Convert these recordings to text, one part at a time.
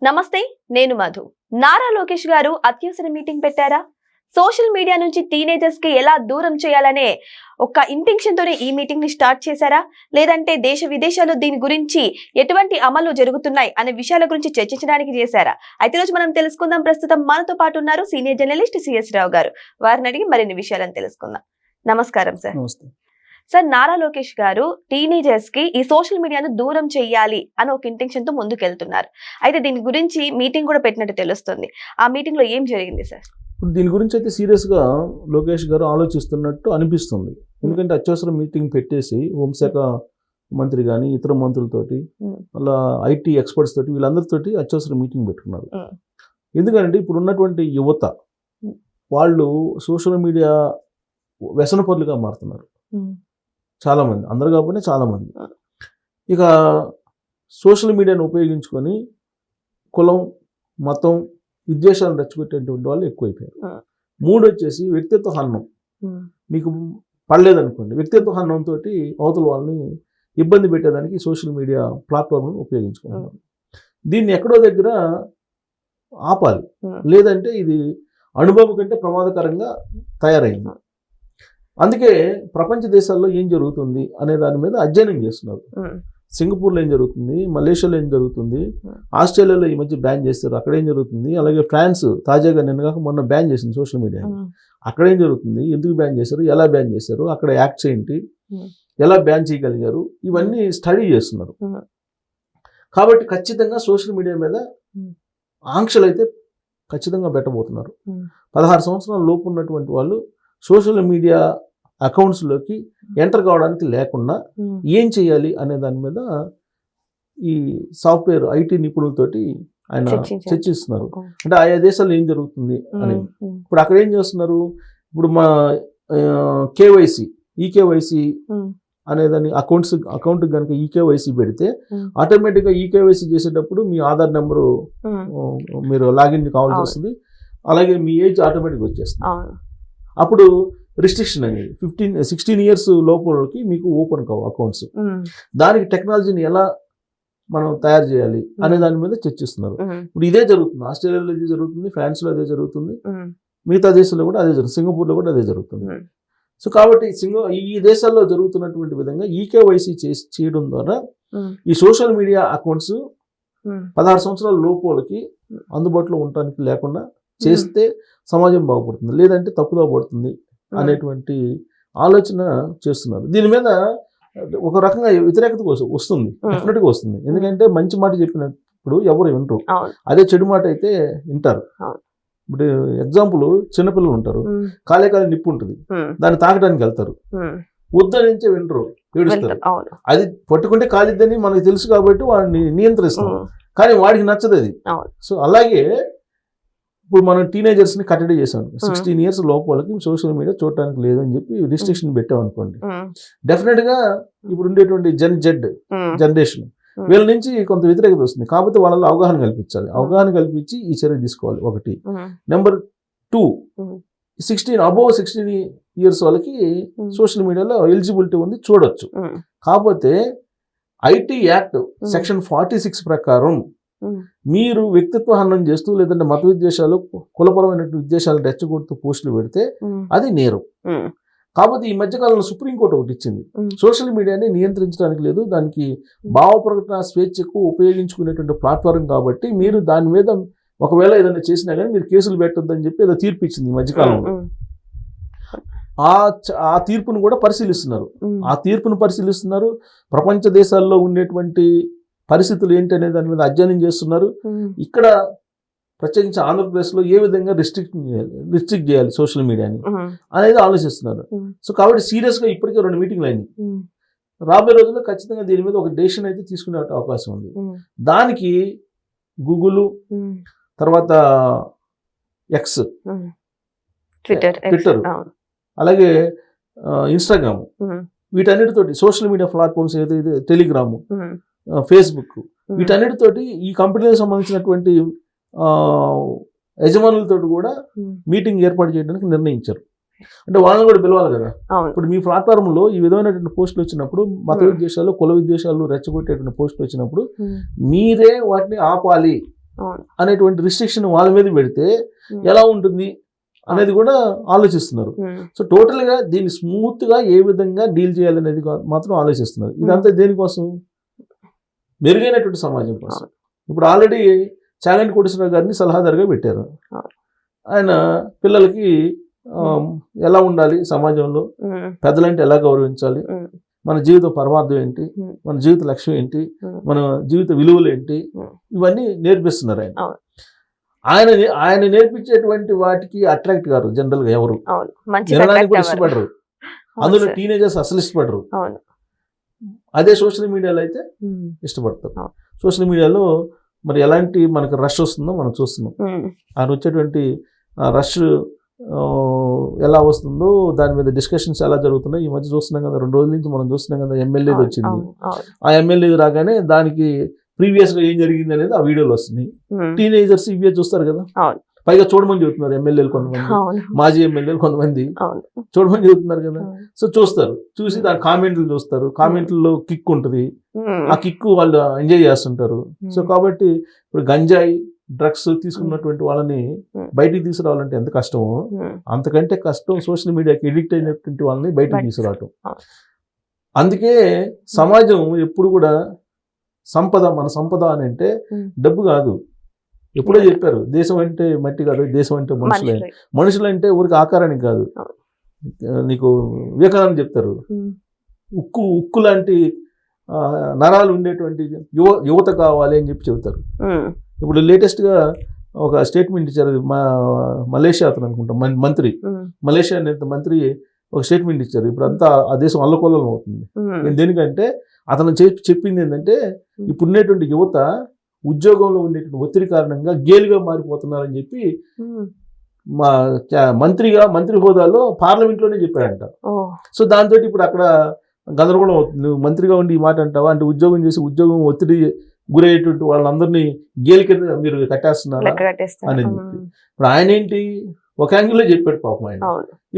నమస్తే, నేను మధు. నారా లోకేష్ గారు అత్యవసర మీటింగ్ పెట్టారా? సోషల్ మీడియా నుంచి టీనేజర్స్ కి ఎలా దూరం చేయాలనే ఒక ఇంటెన్షన్ తోనే ఈ మీటింగ్ ని స్టార్ట్ చేశారా, లేదంటే దేశ విదేశాల్లో దీని గురించి ఎటువంటి అమలు జరుగుతున్నాయి అనే విషయాల గురించి చర్చించడానికి చేశారా? అయితే రోజు మనం తెలుసుకుందాం. ప్రస్తుతం మనతో పాటు ఉన్నారు సీనియర్ జర్నలిస్ట్ సిఎస్ రావు గారు. వారిని అడిగి మరిన్ని విషయాలను తెలుసుకుందాం. నమస్కారం సార్. నమస్తే సార్, నారా లోకేష్ గారు టీనేజర్స్ కి ఈ సోషల్ మీడియాను దూరం చేయాలి అని ఒక ఇంటెన్షన్ తో ముందుకెళ్తున్నారు. అయితే దీని గురించి మీటింగ్ కూడా పెట్టినట్టు తెలుస్తుంది. ఆ మీటింగ్ లో ఏం జరిగింది సార్? ఇప్పుడు దీని గురించి అయితే సీరియస్గా లోకేష్ గారు ఆలోచిస్తున్నట్టు అనిపిస్తుంది. ఎందుకంటే అత్యవసర మీటింగ్ పెట్టేసి హోంశాఖ మంత్రి కానీ ఇతర మంత్రులతోటి అలా ఐటీ ఎక్స్పర్ట్స్ తోటి వీళ్ళందరితోటి అత్యవసర మీటింగ్ పెట్టుకున్నారు. ఎందుకంటే ఇప్పుడు ఉన్నటువంటి యువత వాళ్ళు సోషల్ మీడియా వ్యసనపరులుగా మారుతున్నారు. చాలామంది, అందరు కాకపోతే చాలామంది ఇక సోషల్ మీడియాను ఉపయోగించుకొని కులం, మతం, విద్వేషాలను రెచ్చగొట్టేటువంటి వాళ్ళు ఎక్కువైపోయారు. మూడు వచ్చేసి వ్యక్తిత్వ హననం. మీకు పడలేదనుకోండి, వ్యక్తిత్వ హనంతో అవతల వాళ్ళని ఇబ్బంది పెట్టేదానికి సోషల్ మీడియా ప్లాట్ఫామ్ను ఉపయోగించుకుంటున్నారు. దీన్ని ఎక్కడో దగ్గర ఆపాలి, లేదంటే ఇది అనుభవం కంటే ప్రమాదకరంగా తయారైంది. అందుకే ప్రపంచ దేశాల్లో ఏం జరుగుతుంది అనే దాని మీద అధ్యయనం చేస్తున్నారు. సింగపూర్లో ఏం జరుగుతుంది, మలేషియాలో ఏం జరుగుతుంది, ఆస్ట్రేలియాలో ఈ మధ్య బ్యాన్ చేస్తారు, అక్కడ ఏం జరుగుతుంది, అలాగే ఫ్రాన్స్ తాజాగా నిన్నగాక మొన్న బ్యాన్ చేసింది సోషల్ మీడియా. అక్కడ ఏం జరుగుతుంది, ఎందుకు బ్యాన్ చేశారు, ఎలా బ్యాన్ చేశారు, అక్కడ యాక్ట్స్ ఏంటి, ఎలా బ్యాన్ చేయగలిగారు, ఇవన్నీ స్టడీ చేస్తున్నారు. కాబట్టి ఖచ్చితంగా సోషల్ మీడియా మీద ఆంక్షలు అయితే ఖచ్చితంగా పెట్టబోతున్నారు. 16 సంవత్సరాల లోపు ఉన్నటువంటి వాళ్ళు సోషల్ మీడియా అకౌంట్స్లోకి ఎంటర్ కావడానికి లేకుండా ఏం చేయాలి అనే దాని మీద ఈ సాఫ్ట్వేర్ ఐటీ నిపుణులతోటి ఆయన చర్చిస్తున్నారు. అంటే ఆయా దేశాల్లో ఏం జరుగుతుంది అని. ఇప్పుడు అక్కడ ఏం చేస్తున్నారు, ఇప్పుడు మా కేవైసీ, ఈకేవైసీ అనేదాన్ని అకౌంట్ కనుక ఈకేవైసీ పెడితే ఆటోమేటిక్గా ఈకేవైసీ చేసేటప్పుడు మీ ఆధార్ నెంబరు మీరు లాగిన్ కావాల్సి వస్తుంది, అలాగే మీ ఏజ్ ఆటోమేటిక్గా వచ్చేస్తుంది. అప్పుడు రిస్ట్రిక్షన్ అనేది 16 ఇయర్స్ లోపలకి మీకు ఓపెన్ కావు అకౌంట్స్. దానికి టెక్నాలజీని ఎలా మనం తయారు చేయాలి అనే దాని మీద చర్చిస్తున్నారు. ఇప్పుడు ఇదే జరుగుతుంది, ఆస్ట్రేలియాలో ఇదే జరుగుతుంది, ఫ్రాన్స్లో అదే జరుగుతుంది, మిగతా దేశాల్లో కూడా అదే జరుగుతుంది, సింగపూర్లో కూడా అదే జరుగుతుంది. సో కాబట్టి ఈ దేశాల్లో జరుగుతున్నటువంటి విధంగా ఈకేవైసీ చేయడం ద్వారా ఈ సోషల్ మీడియా అకౌంట్స్ 16 సంవత్సరాల లోపలకి అందుబాటులో ఉండటానికి లేకుండా చేస్తే సమాజం బాగుపడుతుంది, లేదంటే తప్పుదో పడుతుంది అనేటువంటి ఆలోచన చేస్తున్నారు. దీని మీద ఒక రకంగా వ్యతిరేకత వస్తుంది, డెఫినెట్గా వస్తుంది. ఎందుకంటే మంచి మాట చెప్పినప్పుడు ఎవరు వింటారు, అదే చెడు మాట అయితే వింటారు. ఇప్పుడు ఎగ్జాంపుల్, చిన్నపిల్లలు ఉంటారు, కాలే నిప్పు ఉంటుంది, దాన్ని తాకడానికి వెళ్తారు, వద్దని నుంచే వింటారు, ఏడుస్తారు. అది పట్టుకుంటే కాలిద్దని మనకు తెలుసు కాబట్టి వాడిని నియంత్రిస్తాం, కానీ వాడికి నచ్చదు అది. సో అలాగే ఇప్పుడు మనం టీనేజర్స్ని కట్టడి చేసాం. 16 ఇయర్స్ లోపలకి సోషల్ మీడియా చూడటానికి లేదని చెప్పి రిస్ట్రిక్షన్ పెట్టాం అనుకోండి, డెఫినెట్గా ఇప్పుడు ఉండేటువంటి జనరేషన్ వీళ్ళ నుంచి కొంత వ్యతిరేకత వస్తుంది. కాకపోతే వాళ్ళలో అవగాహన కల్పించాలి, అవగాహన కల్పించి ఈ చర్య తీసుకోవాలి. ఒకటి. నెంబర్ 2, 16 ఇయర్స్ వాళ్ళకి సోషల్ మీడియాలో ఎలిజిబిలిటీ ఉంది, చూడొచ్చు. కాకపోతే ఐటీ యాక్ట్ సెక్షన్ 46 ప్రకారం మీరు వ్యక్తిత్వ హననం చేస్తూ లేదంటే మత విద్వేషాలు, కులపరమైన విద్వేషాలు రెచ్చగొడుతూ పోస్టులు పెడితే అది నేరం. కాకపోతే ఈ మధ్యకాలంలో సుప్రీంకోర్టు ఒకటి ఇచ్చింది, సోషల్ మీడియాని నియంత్రించడానికి లేదు, దానికి భావ ప్రకటన స్వేచ్ఛకు ఉపయోగించుకునేటువంటి ప్లాట్ఫారం కాబట్టి మీరు దాని మీద ఒకవేళ ఏదైనా చేసినా కానీ మీరు కేసులు పెట్టొద్దని చెప్పి ఏదో తీర్పు ఇచ్చింది ఈ మధ్యకాలంలో. ఆ తీర్పును కూడా పరిశీలిస్తున్నారు. ప్రపంచ దేశాల్లో ఉండేటువంటి పరిస్థితులు ఏంటి అనే దాని మీద అధ్యయనం చేస్తున్నారు. ఇక్కడ ప్రత్యేకించి ఆంధ్రప్రదేశ్లో ఏ విధంగా రిస్ట్రిక్ట్ చేయాలి సోషల్ మీడియాని అనేది ఆలోచిస్తున్నారు. సో కాబట్టి సీరియస్గా ఇప్పటికే 2 మీటింగ్లు అయినాయి. రాబోయే రోజుల్లో ఖచ్చితంగా దీని మీద ఒక డెసిషన్ అయితే తీసుకునే అవకాశం ఉంది. దానికి గూగుల్, తర్వాత ఎక్స్, ట్విట్టర్, అలాగే ఇన్స్టాగ్రామ్, వీటన్నిటితోటి సోషల్ మీడియా ప్లాట్ఫామ్స్ ఏదైతే టెలిగ్రాము, ఫేస్బుక్, వీటన్నిటితోటి ఈ కంపెనీలకు సంబంధించినటువంటి యజమానులతో కూడా మీటింగ్ ఏర్పాటు చేయడానికి నిర్ణయించారు. అంటే వాళ్ళని కూడా పిలవాలి కదా. ఇప్పుడు మీ ప్లాట్ఫామ్లో ఈ విధమైనటువంటి పోస్టులు వచ్చినప్పుడు, మత విద్వేషాలు, కుల విద్వేషాలు రెచ్చగొట్టేటువంటి పోస్టులు వచ్చినప్పుడు మీరే వాటిని ఆపాలి. అవును. అనేటువంటి రిస్ట్రిక్షన్ వాళ్ళ మీద పెడితే ఎలా ఉంటుంది అనేది కూడా ఆలోచిస్తున్నారు. సో టోటల్ గా దీన్ని స్మూత్ గా ఏ విధంగా డీల్ చేయాలనేది మాత్రం ఆలోచిస్తున్నారు. ఇదంతా దేనికోసం? మెరుగైనటువంటి సమాజం కోసం. ఇప్పుడు ఆల్రెడీ చాగంటి కోటేశ్వరరావు గారిని సలహాదారుగా పెట్టారు. ఆయన పిల్లలకి ఎలా ఉండాలి సమాజంలో, పెద్దలంటే ఎలా గౌరవించాలి, మన జీవిత పరమార్థం ఏంటి, మన జీవిత లక్ష్యం ఏంటి, మన జీవిత విలువలు ఏంటి, ఇవన్నీ నేర్పిస్తున్నారు ఆయన. ఆయన నేర్పించేటువంటి వాటికి అట్రాక్ట్ గారు జనరల్ గా ఎవరు వినడానికి కూడా ఇష్టపడరు. అందులో టీనేజర్స్ అసలు ఇష్టపడరు. అదే సోషల్ మీడియాలో అయితే ఇష్టపడతారు. సోషల్ మీడియాలో మరి ఎలాంటి మనకు రష్ వస్తుందో మనం చూస్తున్నాం. ఆయన వచ్చేటువంటి రష్ ఎలా వస్తుందో దాని మీద డిస్కషన్స్ ఎలా జరుగుతున్నాయి ఈ మధ్య చూస్తున్నాం కదా. 2 రోజుల నుంచి మనం చూస్తున్నాం కదా. ఎమ్మెల్యేది వచ్చింది. ఆ ఎమ్మెల్యేది రాగానే దానికి ప్రీవియస్ గా ఏం జరిగింది అనేది ఆ వీడియోలు వస్తున్నాయి. టీనేజర్స్ ఇవే చూస్తారు కదా. పైగా చూడమని చెబుతున్నారు ఎమ్మెల్యేలు కొంతమంది, మాజీ ఎమ్మెల్యేలు కొంతమంది చూడమని చెబుతున్నారు కదా. సో చూస్తారు, చూసి దాని కామెంట్లు చూస్తారు. కామెంట్లలో కిక్ ఉంటుంది. ఆ కిక్ వాళ్ళు ఎంజాయ్ చేస్తుంటారు. సో కాబట్టి ఇప్పుడు గంజాయి డ్రగ్స్ తీసుకున్నటువంటి వాళ్ళని బయటికి తీసుకురావాలంటే ఎంత కష్టమో అంతకంటే కష్టం సోషల్ మీడియాకి ఎడిక్ట్ అయినటువంటి వాళ్ళని బయటకు తీసుకురావటం. అందుకే సమాజం ఎప్పుడు కూడా సంపద, మన సంపద అని అంటే డబ్బు కాదు. ఎప్పుడో చెప్పారు, దేశం అంటే మట్టి కాదు, దేశం అంటే మనుషులే. మనుషులు అంటే ఊరికి ఆకారానికి కాదు. నీకు వివేకానంద చెప్తారు, ఉక్కు లాంటి నరాలు ఉండేటువంటి యువత కావాలి అని చెప్పి చెబుతారు. ఇప్పుడు లేటెస్ట్ గా ఒక స్టేట్మెంట్ ఇచ్చారు. మలేషియా అతను అనుకుంటా మంత్రి, మలేషియా మంత్రి ఒక స్టేట్మెంట్ ఇచ్చారు. ఇప్పుడు అంతా ఆ దేశం అల్లకొల్లం అవుతుంది. దేనికంటే అతను చెప్పింది ఏంటంటే ఇప్పుడు ఉండేటువంటి యువత ఉద్యోగంలో ఉండేటువంటి ఒత్తిడి కారణంగా గేలుగా మారిపోతున్నారని చెప్పి మా మంత్రి హోదాలో పార్లమెంట్లోనే చెప్పాడంట. సో దాంతో ఇప్పుడు అక్కడ గందరగోళం అవుతుంది. నువ్వు మంత్రిగా ఉండి ఈ మాట అంటావా అంటే, ఉద్యోగం చేసి ఉద్యోగం ఒత్తిడి గురయ్యేటువంటి వాళ్ళందరినీ గేలి కింద మీరు కట్టేస్తున్నారా అని చెప్పి ఇప్పుడు ఆయన ఏంటి ఒక యాంగిల్లో చెప్పాడు పాపం ఆయన.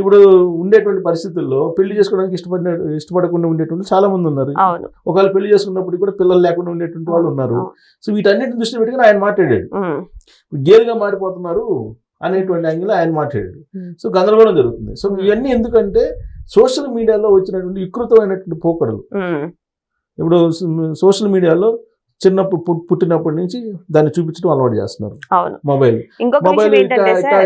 ఇప్పుడు ఉండేటువంటి పరిస్థితుల్లో పెళ్లి చేసుకోవడానికి ఇష్టపడకుండా ఉండేటువంటి చాలా మంది ఉన్నారు. ఒకవేళ పెళ్లి చేసుకున్నప్పుడు కూడా పిల్లలు లేకుండా ఉండేటువంటి వాళ్ళు ఉన్నారు. సో వీటన్నిటిని దృష్టి పెట్టుకుని ఆయన మాట్లాడాడు. గేలుగా మారిపోతున్నారు అనేటువంటి యాంగిల్ ఆయన మాట్లాడాడు. సో గందరగోళం జరుగుతుంది. సో ఇవన్నీ ఎందుకంటే సోషల్ మీడియాలో వచ్చినటువంటి వికృతమైనటువంటి పోకడలు. ఇప్పుడు సోషల్ చిన్నప్పుడు పుట్టినప్పటి నుంచి దాన్ని చూపించడం అలవాటు చేస్తున్నారు. మొబైల్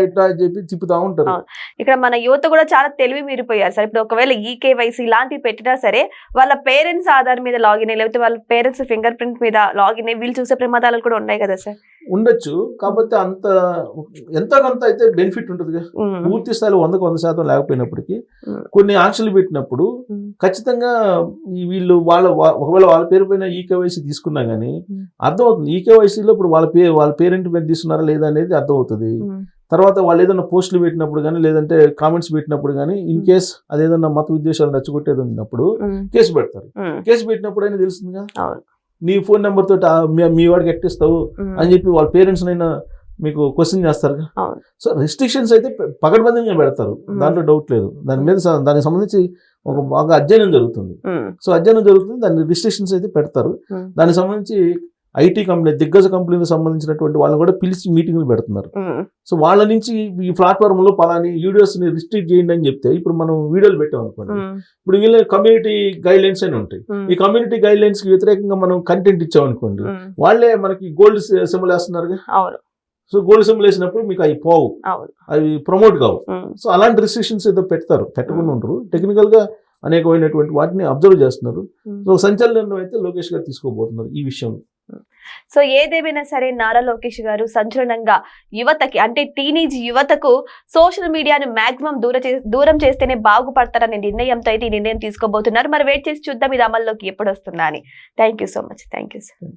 ఇట్లా చెప్పి తిప్పుతా ఉంటారు. ఇక్కడ మన యువత కూడా చాలా తెలివి మీరిపోయారు సార్. ఇప్పుడు ఒకవేళ ఈకేవైసీ ఇలాంటివి పెట్టినా సరే వాళ్ళ పేరెంట్స్ ఆధార్ మీద లాగిన్ లేకపోతే వాళ్ళ పేరెంట్స్ ఫింగర్ ప్రింట్ మీద లాగిన్ వీళ్ళు చూసే ప్రమాదాలు కూడా ఉన్నాయి కదా సార్. ఉండొచ్చు, కాకపోతే అంత ఎంతో కొంత అయితే బెనిఫిట్ ఉంటుంది. పూర్తి స్థాయిలో 100% లేకపోయినప్పటికీ కొన్ని ఆంక్షలు పెట్టినప్పుడు ఖచ్చితంగా వీళ్ళు ఒకవేళ వాళ్ళ పేరు పైన ఈకేవైసీ తీసుకున్నా గానీ అర్థమవుతుంది. ఈకేవైసీలో ఇప్పుడు వాళ్ళ పేరెంట్ మీద తీసుకున్నారా లేదా అనేది అర్థమవుతుంది. తర్వాత వాళ్ళు ఏదైనా పోస్టులు పెట్టినప్పుడు కానీ లేదంటే కామెంట్స్ పెట్టినప్పుడు కానీ ఇన్ కేస్ అదేదన్నా మత ఉద్దేశాలు నచ్చగొట్టేది ఉన్నప్పుడు కేసు పెడతారు. కేసు పెట్టినప్పుడు అయినా తెలుస్తుంది కదా, నీ ఫోన్ నెంబర్ తోటి మీ వాడికి ఎక్కిస్తావు అని చెప్పి వాళ్ళ పేరెంట్స్ అయినా మీకు క్వశ్చన్ చేస్తారు. సో రెస్ట్రిక్షన్స్ అయితే పకడ్బందీగా పెడతారు, దాంట్లో డౌట్ లేదు. దానికి సంబంధించి ఒక బాగా అధ్యయనం జరుగుతుంది. సో అధ్యయనం జరుగుతుంది, దాని రిస్ట్రిక్షన్స్ అయితే పెడతారు. దానికి సంబంధించి ఐటీ కంపెనీ, దిగ్గజ కంపెనీలకు సంబంధించినటువంటి వాళ్ళని కూడా పిలిచి మీటింగ్లు పెడుతున్నారు. సో వాళ్ళ నుంచి ఈ ప్లాట్ఫామ్ లో పలాని వీడియోస్ ని రిస్ట్రిక్ట్ చేయండి అని చెప్తే ఇప్పుడు మనం వీడియోలు పెట్టాం అనుకోండి, ఇప్పుడు వీళ్ళ కమ్యూనిటీ గైడ్ లైన్స్ అని ఉంటాయి. ఈ కమ్యూనిటీ గైడ్ లైన్స్ కి వ్యతిరేకంగా మనం కంటెంట్ ఇచ్చాం అనుకోండి, వాళ్ళే మనకి గోల్డ్ సింబల్ వేస్తున్నారు. సో గోల్డ్ సింబల్ వేసినప్పుడు మీకు అవి పోవు, అవి ప్రమోట్ కావు. సో అలాంటి రిస్ట్రిక్షన్స్ ఏదో పెట్టకుండా ఉంటారు. టెక్నికల్ గా అనేకమైనటువంటి వాటిని అబ్జర్వ్ చేస్తున్నారు. సో సంచలనం అయితే లోకేష్ గారు తీసుకోబోతున్నారు ఈ విషయం. సో ఏదేమైనా సరే నారా లోకేష్ గారు సంచలనంగా యువతకి అంటే టీనేజ్ యువతకు సోషల్ మీడియాను మాక్సిమం దూరం చేస్తేనే బాగుపడతారనే నిర్ణయంతో అయితే ఈ నిర్ణయం తీసుకోబోతున్నారు. మరి వెయిట్ చేసి చూద్దాం ఇది అమల్లోకి ఎప్పుడు వస్తుందా అని. Thank you so much. Thank you sir.